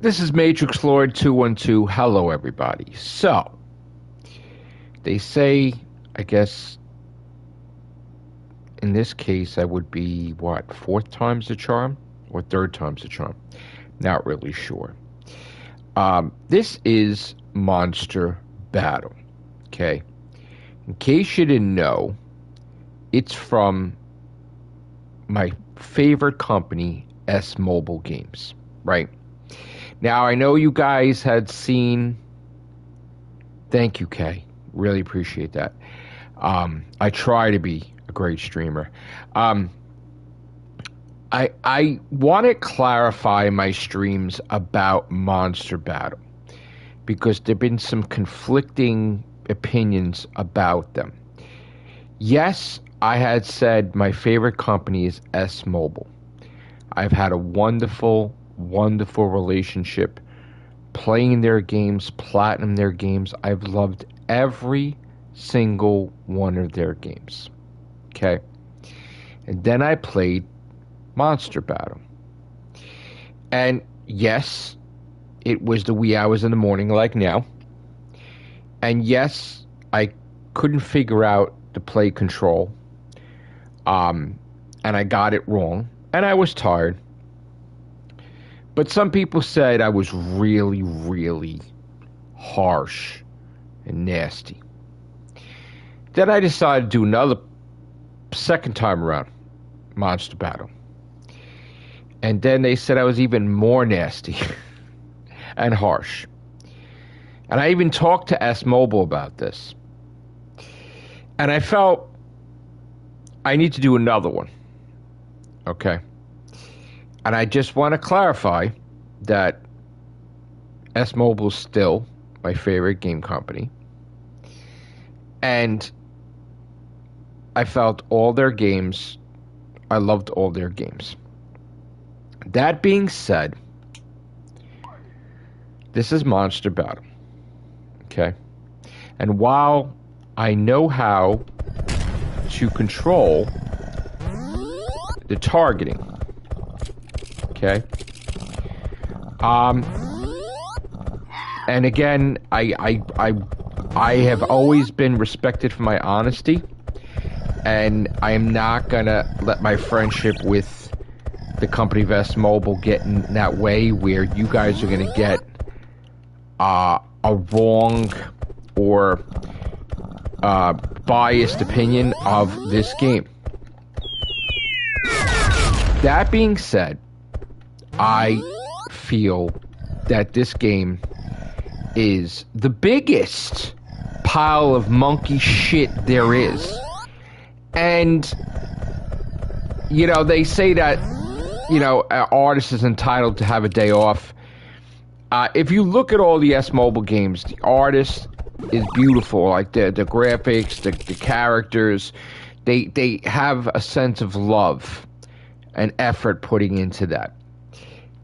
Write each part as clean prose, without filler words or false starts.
This is Matrixlord212. Hello, everybody. So, they say, I guess, in this case, I would be, what, fourth time's the charm? Or third time's the charm? Not really sure. This is Monster Battle, okay? In case you didn't know, it's from my favorite company, S Mobile Games, right? Now, I know you guys had seen... Thank you, Kay. Really appreciate that. I try to be a great streamer. I want to clarify my streams about Monster Battle because there have been some conflicting opinions about them. Yes, I had said my favorite company is S Mobile. I've had a wonderful relationship playing their games, platinum their games. I've loved every single one of their games. Okay? And then I played Monster Battle. And yes, it was the wee hours in the morning like now. And yes, I couldn't figure out the play control. And I got it wrong. And I was tired. But some people said I was really, really harsh and nasty. Then I decided to do another second time around Monster Battle. And then they said I was even more nasty and harsh. And I even talked to S Mobile about this. And I felt I need to do another one. Okay? And I just want to clarify that S Mobile is still my favorite game company. And I felt all their games, I loved all their games. That being said, this is Monster Battle. Okay? And while I know how to control the targeting, okay? And again, I have always been respected for my honesty, and I am not gonna let my friendship with the company of S Mobile get in that way where you guys are gonna get a wrong or biased opinion of this game. That being said, I feel that this game is the biggest pile of monkey shit there is. And, you know, they say that, you know, an artist is entitled to have a day off. If you look at all the S Mobile games, the artist is beautiful. Like the graphics, the characters, they have a sense of love and effort putting into that.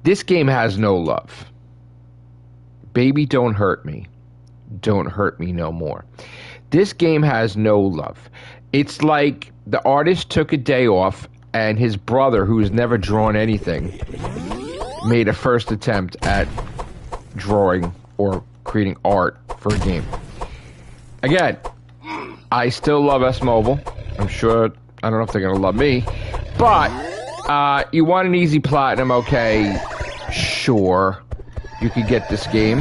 This game has no love. Baby, don't hurt me. Don't hurt me no more. This game has no love. It's like the artist took a day off and his brother, who's never drawn anything, made a first attempt at drawing or creating art for a game. Again, I still love S Mobile. I'm sure, I don't know if they're gonna love me, but you want an easy platinum, okay, sure, you could get this game.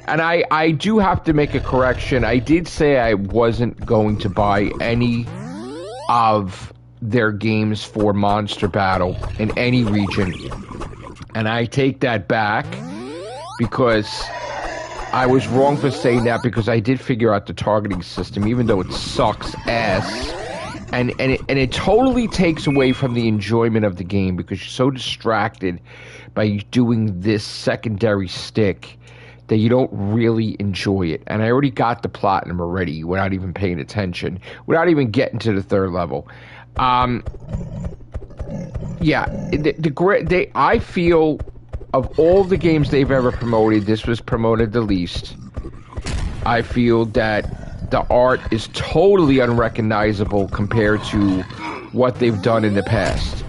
And I do have to make a correction. I did say I wasn't going to buy any of their games for Monster Battle in any region. And I take that back because I was wrong for saying that, because I did figure out the targeting system, even though it sucks ass. And it totally takes away from the enjoyment of the game because you're so distracted by doing this secondary stick that you don't really enjoy it. And I already got the platinum already without even paying attention, without even getting to the third level. Yeah, I feel of all the games they've ever promoted, this was promoted the least. I feel that the art is totally unrecognizable compared to what they've done in the past.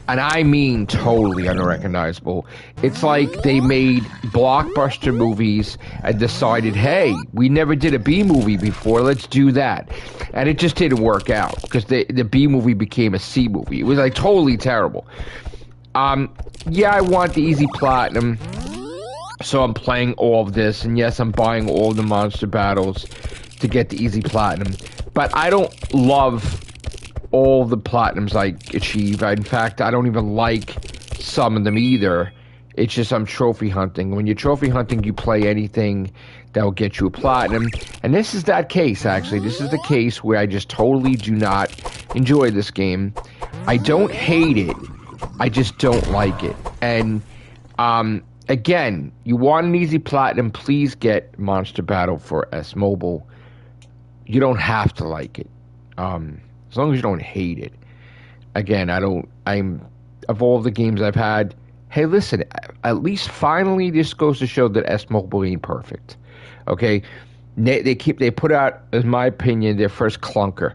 And I mean totally unrecognizable. It's like they made blockbuster movies and decided, hey, we never did a B movie before, let's do that. And it just didn't work out because the B movie became a C movie. It was like totally terrible. Yeah, I want the easy platinum, so I'm playing all of this, and yes, I'm buying all the monster battles to get the easy platinum. But I don't love all the platinums I achieve. In fact, I don't even like some of them either. It's just I'm trophy hunting. When you're trophy hunting, you play anything that will get you a platinum. And this is that case, actually. This is the case where I just totally do not enjoy this game. I don't hate it. I just don't like it. And, again, you want an easy platinum, please get Monster Battle for S Mobile. You don't have to like it. As long as you don't hate it. Again, of all the games I've had, hey, listen, at least finally this goes to show that S Mobile ain't perfect. Okay? They put out, in my opinion, their first clunker.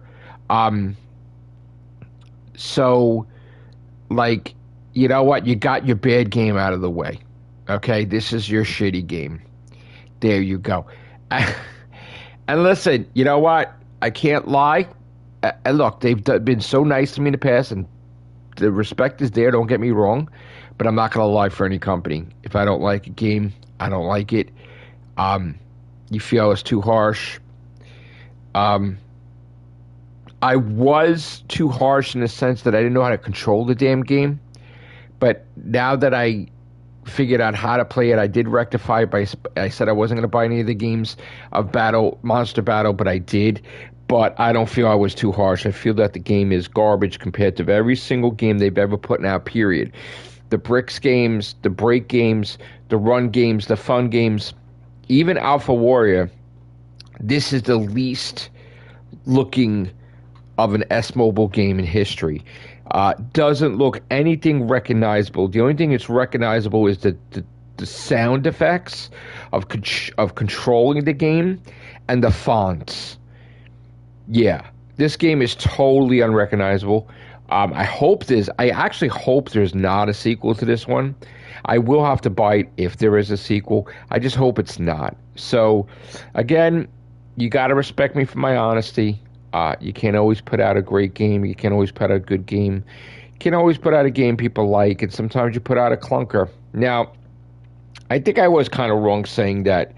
So, like, you know what? You got your bad game out of the way. Okay? This is your shitty game. There you go. And listen, you know what? I can't lie. And look, they've been so nice to me in the past, and the respect is there, don't get me wrong, but I'm not going to lie for any company. If I don't like a game, I don't like it. You feel it's too harsh. I was too harsh in the sense that I didn't know how to control the damn game, but now that I figured out how to play it, I did rectify it I said I wasn't going to buy any of the games of Monster Battle, but I did. But I don't feel I was too harsh. I feel that the game is garbage compared to every single game they've ever put out, period. The bricks games, the break games, the run games, the fun games, even Alpha Warrior, this is the least looking of an S-Mobile game in history. Doesn't look anything recognizable. The only thing that's recognizable is the sound effects of controlling the game and the fonts. Yeah, this game is totally unrecognizable. I actually hope there's not a sequel to this one. I will have to buy it if there is a sequel. I just hope it's not. So, again, you got to respect me for my honesty. You can't always put out a great game. You can't always put out a good game. You can't always put out a game people like, and sometimes you put out a clunker. Now, I think I was kind of wrong saying that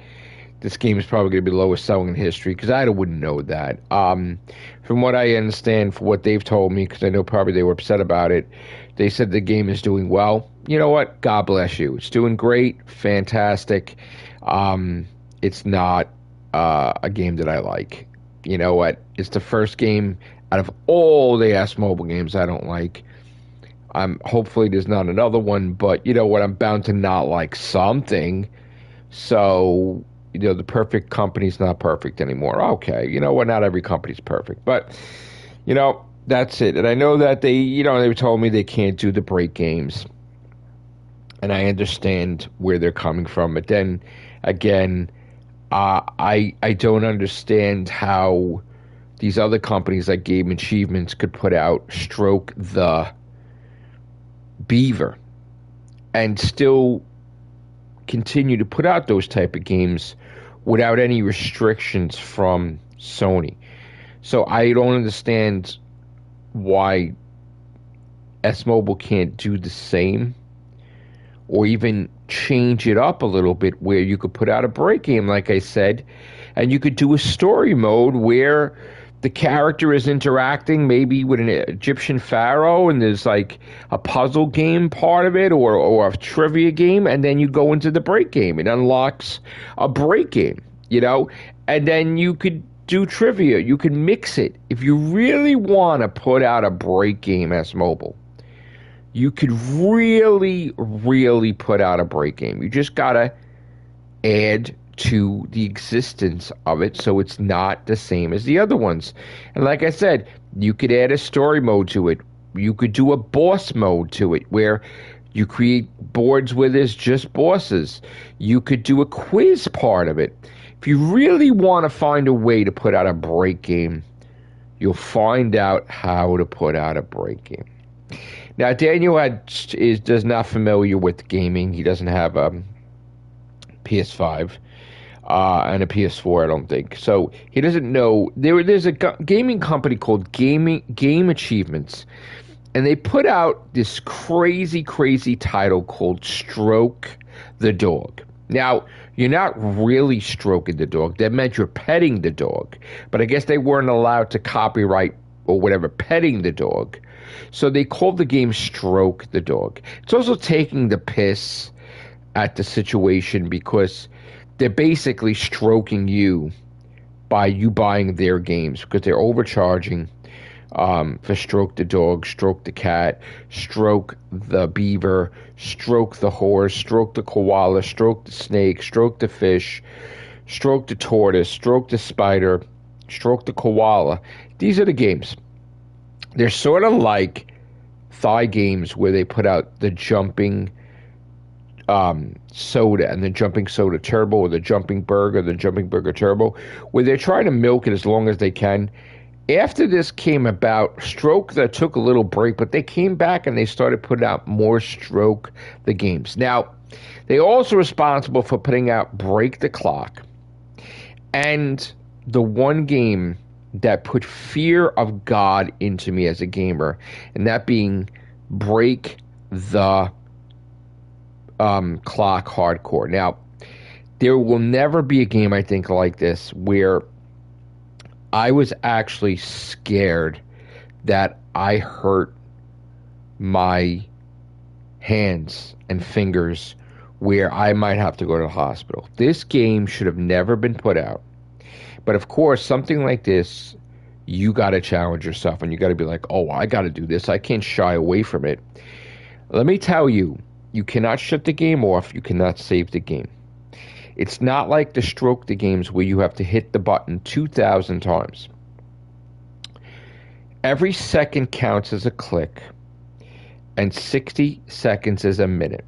this game is probably going to be the lowest selling in history, because I wouldn't know that. From what I understand, for what they've told me, because I know probably they were upset about it, they said the game is doing well. You know what? God bless you. It's doing great, fantastic. It's not a game that I like. You know what? It's the first game out of all the S Mobile games I don't like. Hopefully there's not another one, but you know what? I'm bound to not like something. So, you know, the perfect company's not perfect anymore. Okay, you know what? Not every company's perfect, but you know, that's it. And I know that they told me they can't do the break games, and I understand where they're coming from. But then again, I don't understand how these other companies like Game Achievements could put out Stroke the Beaver and still continue to put out those type of games without any restrictions from Sony. So I don't understand why S-Mobile can't do the same, or even change it up a little bit, where you could put out a break game, like I said, and you could do a story mode where the character is interacting maybe with an Egyptian pharaoh, and there's like a puzzle game part of it, or a trivia game, and then you go into the break game. It unlocks a break game, you know, and then you could do trivia. You can mix it. If you really want to put out a break game as mobile, you could really, really put out a break game. You just gotta add to the existence of it so it's not the same as the other ones. And like I said, you could add a story mode to it. You could do a boss mode to it where you create boards where there's just bosses. You could do a quiz part of it. If you really want to find a way to put out a break game, you'll find out how to put out a break game. Now, Daniel does not familiar with gaming. He doesn't have a PS5 and a PS4, I don't think. So he doesn't know. There's a gaming company called Game Achievements, and they put out this crazy title called Stroke the Dog. Now, you're not really stroking the dog. That meant you're petting the dog. But I guess they weren't allowed to copyright or whatever petting the dog. So they called the game Stroke the Dog. It's also taking the piss at the situation because they're basically stroking you by you buying their games because they're overcharging for Stroke the Dog, Stroke the Cat, Stroke the Beaver, Stroke the Horse, Stroke the Koala, Stroke the Snake, Stroke the Fish, Stroke the Tortoise, Stroke the Spider, Stroke the Koala. These are the games. They're sort of like thigh games where they put out the jumping soda and the jumping soda turbo or the jumping burger turbo, where they're trying to milk it as long as they can. After this came about, Stroke that took a little break, but they came back and they started putting out more Stroke the games. Now, they're also responsible for putting out Break the Clock and the one game that put fear of God into me as a gamer, and that being Break the Clock Hardcore. Now, there will never be a game, I think, like this where I was actually scared that I hurt my hands and fingers where I might have to go to the hospital. This game should have never been put out. But of course, something like this, you got to challenge yourself and you got to be like, oh, I got to do this. I can't shy away from it. Let me tell you, you cannot shut the game off. You cannot save the game. It's not like the Stroke the games where you have to hit the button 2,000 times. Every second counts as a click, and 60 seconds is a minute.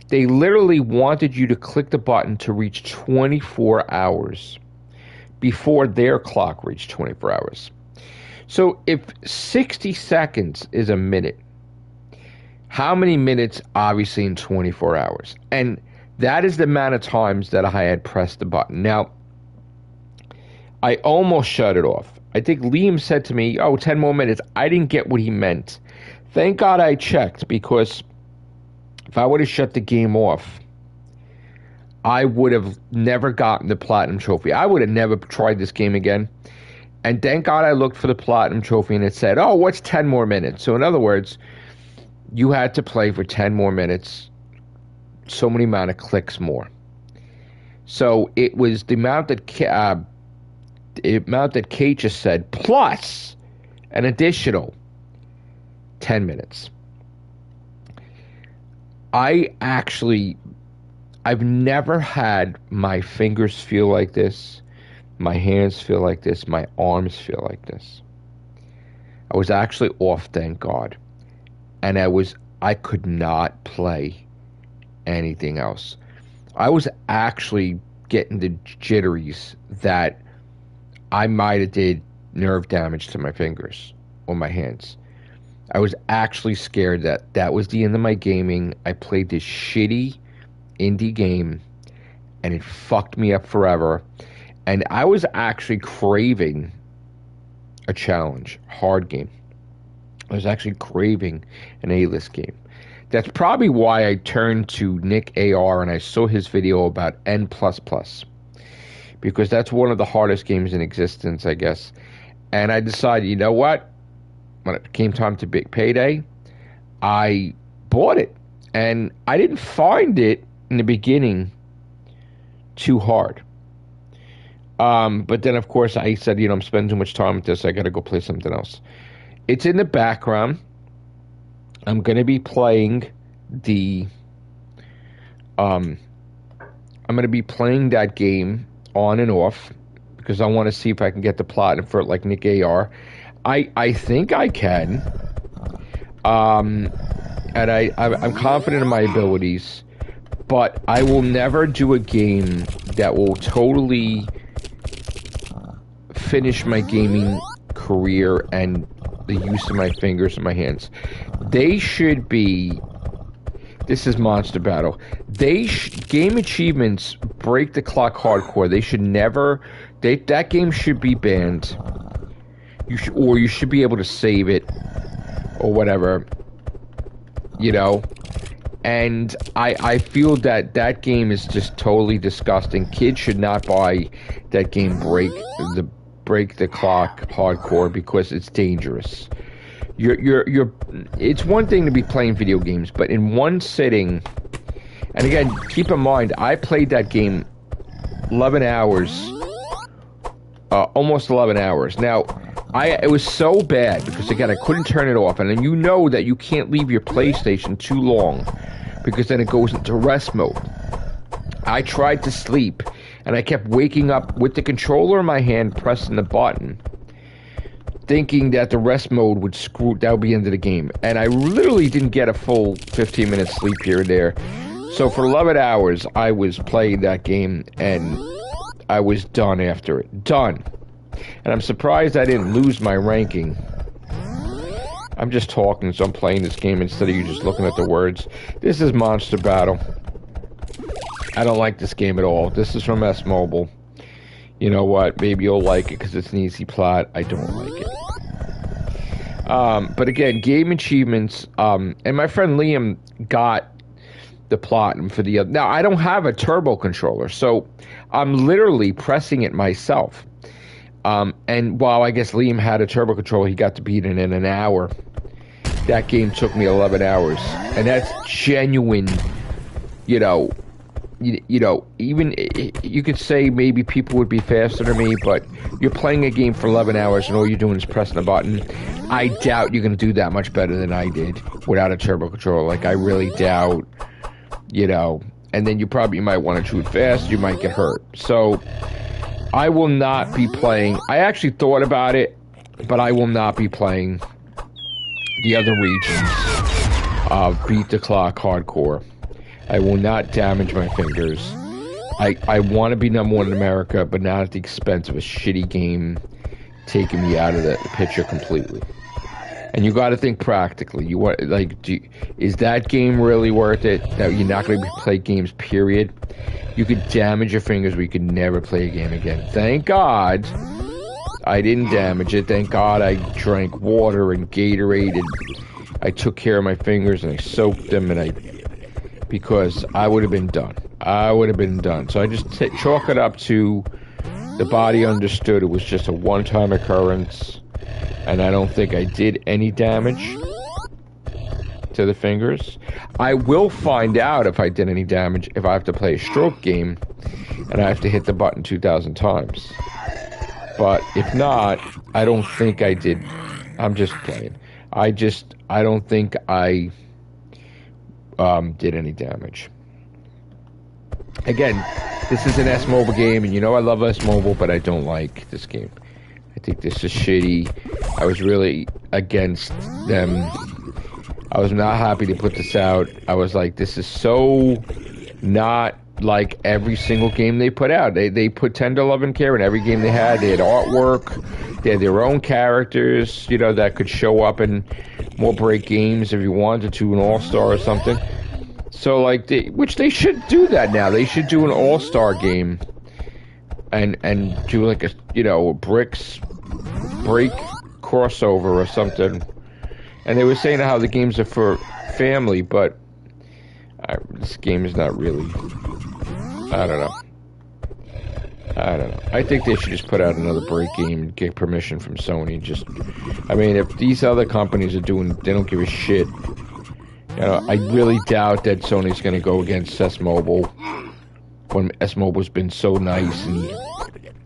They literally wanted you to click the button to reach 24 hours before their clock reached 24 hours. So if 60 seconds is a minute, how many minutes obviously in 24 hours? And that is the amount of times that I had pressed the button. Now, I almost shut it off. I think Liam said to me, 10 more minutes. I didn't get what he meant. Thank God I checked, because if I would have shut the game off, I would have never gotten the Platinum Trophy. I would have never tried this game again. And thank God I looked for the Platinum Trophy and it said, what's 10 more minutes? So in other words, you had to play for 10 more minutes, so many amount of clicks more. So it was the amount that Kate just said, plus an additional 10 minutes. I've never had my fingers feel like this, my hands feel like this, my arms feel like this. I was actually off, thank God. And I could not play anything else. I was actually getting the jitteries that I might have did nerve damage to my fingers or my hands. I was actually scared that was the end of my gaming. I played this shitty indie game and it fucked me up forever. And I was actually craving a challenge, hard game. I was actually craving an A-list game. That's probably why I turned to Nick AR and I saw his video about N++. Because that's one of the hardest games in existence, I guess. And I decided, you know what? When it came time to big payday, I bought it. And I didn't find it in the beginning too hard. But then, of course, I said, I'm spending too much time with this. I got to go play something else. It's in the background. I'm going to be playing that game on and off because I want to see if I can get the platinum for it like Nick AR. I think I can. And I'm confident in my abilities, but I will never do a game that will totally finish my gaming career and the use of my fingers and my hands. they should be. This is Monster Battle. Game achievements break the clock hardcore. They should never. That game should be banned. You should be able to save it or whatever. You know. And I feel that game is just totally disgusting. Kids should not buy that game. Break the clock hardcore, because it's dangerous. It's one thing to be playing video games, but in one sitting, and again, keep in mind, I played that game 11 hours, almost 11 hours. Now, it was so bad, because again, I couldn't turn it off, and then you know that you can't leave your PlayStation too long, because then it goes into rest mode. I tried to sleep, and I kept waking up with the controller in my hand, pressing the button, thinking that the rest mode that would be the end of the game. And I literally didn't get a full 15 minutes sleep here and there. So for 11 hours, I was playing that game, and I was done after it. Done. And I'm surprised I didn't lose my ranking. I'm just talking, so I'm playing this game instead of you just looking at the words. This is Monster Battle. I don't like this game at all. This is from S Mobile. You know what? Maybe you'll like it because it's an easy plot. I don't like it. But again, game achievements. And my friend Liam got the platinum for the other. Now, I don't have a turbo controller, so I'm literally pressing it myself. And while I guess Liam had a turbo controller, he got to beat it in an hour. That game took me 11 hours. And that's genuine, you know, even you could say maybe people would be faster than me, but you're playing a game for 11 hours and all you're doing is pressing a button. I doubt you're going to do that much better than I did without a turbo controller. Like, I really doubt, and then you might want to shoot fast, you might get hurt. So, I will not be playing. I actually thought about it, but I will not be playing the other regions of Beat the Clock Hardcore. I will not damage my fingers. I want to be #1 in America, but not at the expense of a shitty game taking me out of the picture completely. And you got to think practically. Is that game really worth it? That you're not going to play games, period. You could damage your fingers, but you could never play a game again. Thank God I didn't damage it. Thank God I drank water and Gatorade, and I took care of my fingers and I soaked them, because I would have been done. So I just chalk it up to the body understood it was just a one-time occurrence, and I don't think I did any damage to the fingers. I will find out if I did any damage if I have to play a stroke game and I have to hit the button 2,000 times. But if not, I don't think I did. I'm just playing. I don't think I did any damage. Again, this is an S Mobile game, and I love S Mobile, but I don't like this game. I think this is shitty. I was really against them. I was not happy to put this out. I was like, this is so not like every single game they put out. They put 10 to 11 care in every game they had. They had artwork. They had their own characters, that could show up in more break games if you wanted to, an all-star or something. So, which they should do that now. They should do an all-star game and do a break crossover or something. And they were saying how the games are for family, but this game is not really. I don't know. I think they should just put out another break game and get permission from Sony. If these other companies are they don't give a shit. I really doubt that Sony's going to go against S Mobile when S Mobile's been so nice, and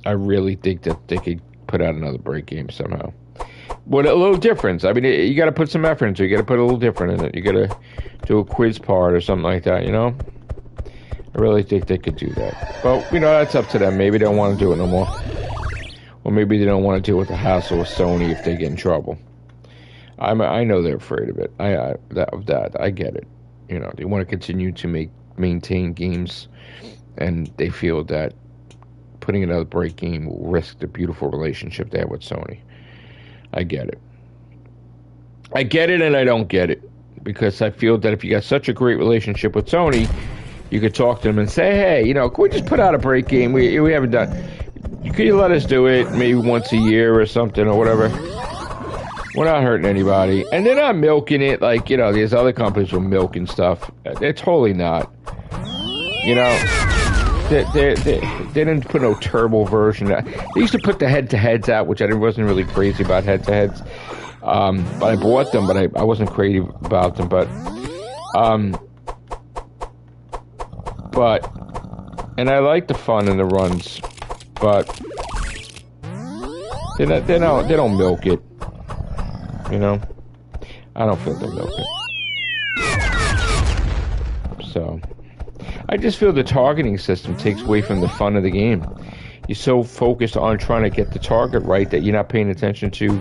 I really think that they could put out another break game somehow. With a little difference. You got to put some effort into it. You got to put a little different in it. You got to do a quiz part or something like that, I really think they could do that. But, that's up to them. Maybe they don't want to do it no more. Or maybe they don't want to deal with the hassle with Sony if they get in trouble. I know they're afraid of it. I get it. They want to continue to maintain games, and they feel that putting another break game will risk the beautiful relationship they have with Sony. I get it. I get it, and I don't get it. because I feel that if you got such a great relationship with Sony, you could talk to them and say, hey, you know, can we just put out a break game? We haven't done. Could you let us do it maybe once a year or something or whatever? We're not hurting anybody, and they're not milking it like, you know, these other companies were milking stuff. They're totally not. You know, they didn't put no turbo version. They used to put the head-to-heads out, which I wasn't really crazy about head-to-heads. But I bought them, but I wasn't crazy about them. But and I like the fun and the runs, but they don't milk it. You know, I don't feel they milk it. So I just feel the targeting system takes away from the fun of the game. You're so focused on trying to get the target right that you're not paying attention to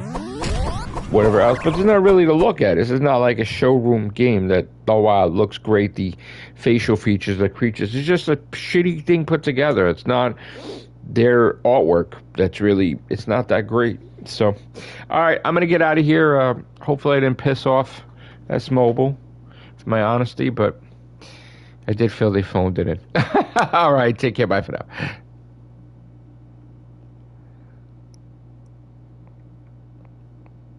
whatever else. But there's not really to look at. This is not like a showroom game that, oh wow, it looks great. The facial features, the creatures. It's just a shitty thing put together. It's not their artwork that's really, it's not that great. So, all right, I'm going to get out of here. Hopefully I didn't piss off S Mobile, for my honesty, but I did feel they phoned it in. All right, take care. Bye for now.